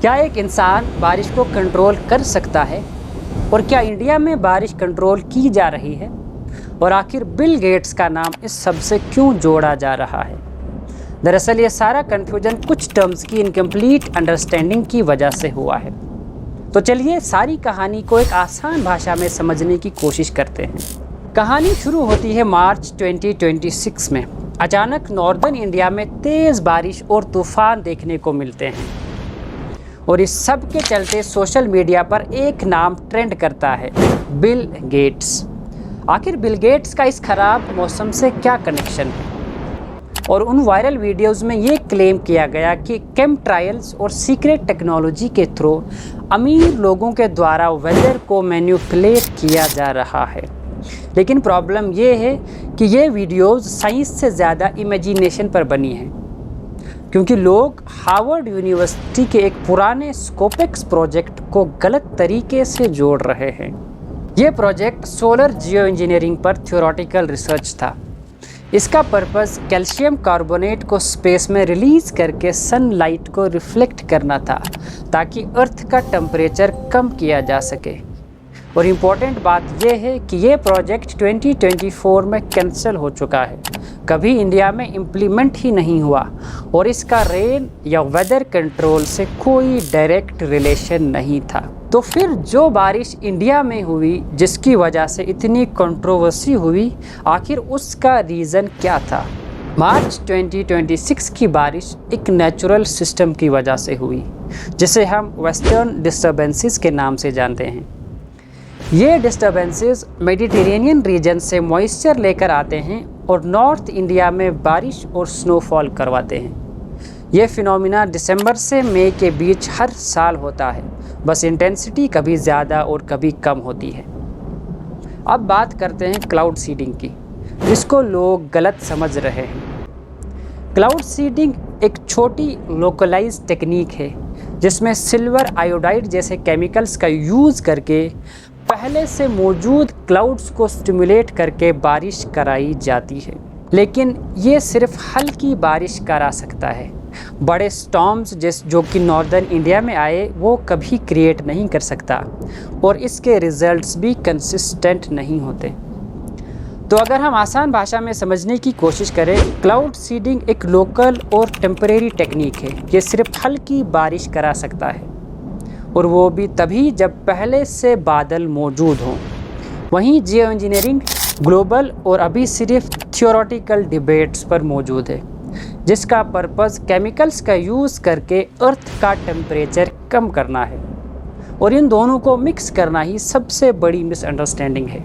क्या एक इंसान बारिश को कंट्रोल कर सकता है? और क्या इंडिया में बारिश कंट्रोल की जा रही है? और आखिर बिल गेट्स का नाम इस सब से क्यों जोड़ा जा रहा है? दरअसल ये सारा कन्फ्यूजन कुछ टर्म्स की इनकम्प्लीट अंडरस्टैंडिंग की वजह से हुआ है। तो चलिए सारी कहानी को एक आसान भाषा में समझने की कोशिश करते हैं। कहानी शुरू होती है मार्च 2026 में। अचानक नॉर्दर्न इंडिया में तेज़ बारिश और तूफान देखने को मिलते हैं और इस सब के चलते सोशल मीडिया पर एक नाम ट्रेंड करता है, बिल गेट्स। आखिर बिल गेट्स का इस खराब मौसम से क्या कनेक्शन है? और उन वायरल वीडियोस में ये क्लेम किया गया कि केम ट्रायल्स और सीक्रेट टेक्नोलॉजी के थ्रू अमीर लोगों के द्वारा वेदर को मैनिपुलेट किया जा रहा है। लेकिन प्रॉब्लम ये है कि ये वीडियोस साइंस से ज़्यादा इमेजिनेशन पर बनी हैं, क्योंकि लोग हार्वर्ड यूनिवर्सिटी के एक पुराने स्कोपेक्स प्रोजेक्ट को गलत तरीके से जोड़ रहे हैं। ये प्रोजेक्ट सोलर जियो इंजीनियरिंग पर थ्योरेटिकल रिसर्च था। इसका पर्पस कैल्शियम कार्बोनेट को स्पेस में रिलीज़ करके सनलाइट को रिफ्लेक्ट करना था, ताकि अर्थ का टेम्परेचर कम किया जा सके। और इम्पॉर्टेंट बात यह है कि ये प्रोजेक्ट 2024 में कैंसिल हो चुका है, कभी इंडिया में इम्प्लीमेंट ही नहीं हुआ और इसका रेन या वेदर कंट्रोल से कोई डायरेक्ट रिलेशन नहीं था। तो फिर जो बारिश इंडिया में हुई, जिसकी वजह से इतनी कंट्रोवर्सी हुई, आखिर उसका रीज़न क्या था? मार्च 2026 की बारिश एक नेचुरल सिस्टम की वजह से हुई, जिसे हम वेस्टर्न डिस्टर्बेंसेस के नाम से जानते हैं। ये डिस्टर्बेंसेस मेडिटेरेनियन रीजन से मॉइस्चर लेकर आते हैं और नॉर्थ इंडिया में बारिश और स्नोफॉल करवाते हैं। ये फिनोमिना दिसंबर से मई के बीच हर साल होता है, बस इंटेंसिटी कभी ज़्यादा और कभी कम होती है। अब बात करते हैं क्लाउड सीडिंग की, जिसको लोग गलत समझ रहे हैं। क्लाउड सीडिंग एक छोटी लोकलाइज्ड टेक्निक है, जिसमें सिल्वर आयोडाइड जैसे केमिकल्स का यूज़ करके पहले से मौजूद क्लाउड्स को स्टिमुलेट करके बारिश कराई जाती है। लेकिन ये सिर्फ हल्की बारिश करा सकता है। बड़े स्टॉर्म्स जो कि नॉर्दर्न इंडिया में आए, वो कभी क्रिएट नहीं कर सकता और इसके रिजल्ट्स भी कंसिस्टेंट नहीं होते। तो अगर हम आसान भाषा में समझने की कोशिश करें, क्लाउड सीडिंग एक लोकल और टेम्परेरी टेक्निक है। ये सिर्फ हल्की बारिश करा सकता है, और वो भी तभी जब पहले से बादल मौजूद हों। वहीं जियो इंजीनियरिंग ग्लोबल और अभी सिर्फ थियोरेटिकल डिबेट्स पर मौजूद है, जिसका पर्पस केमिकल्स का यूज़ करके अर्थ का टेम्परेचर कम करना है। और इन दोनों को मिक्स करना ही सबसे बड़ी मिसअंडरस्टैंडिंग है।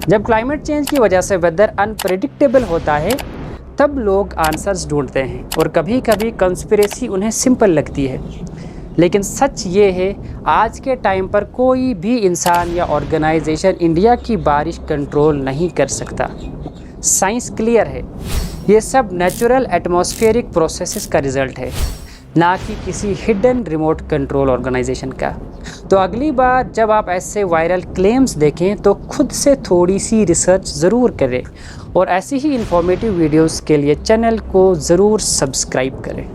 जब क्लाइमेट चेंज की वजह से वेदर अनप्रेडिक्टेबल होता है, तब लोग आंसर्स ढूंढते हैं और कभी कभी कंस्पिरेसी उन्हें सिंपल लगती है। लेकिन सच ये है, आज के टाइम पर कोई भी इंसान या ऑर्गेनाइजेशन इंडिया की बारिश कंट्रोल नहीं कर सकता। साइंस क्लियर है, ये सब नेचुरल एटमॉस्फेरिक प्रोसेसेस का रिजल्ट है, ना कि किसी हिडन रिमोट कंट्रोल ऑर्गेनाइजेशन का। तो अगली बार जब आप ऐसे वायरल क्लेम्स देखें, तो खुद से थोड़ी सी रिसर्च ज़रूर करें और ऐसी ही इंफॉर्मेटिव वीडियोस के लिए चैनल को ज़रूर सब्सक्राइब करें।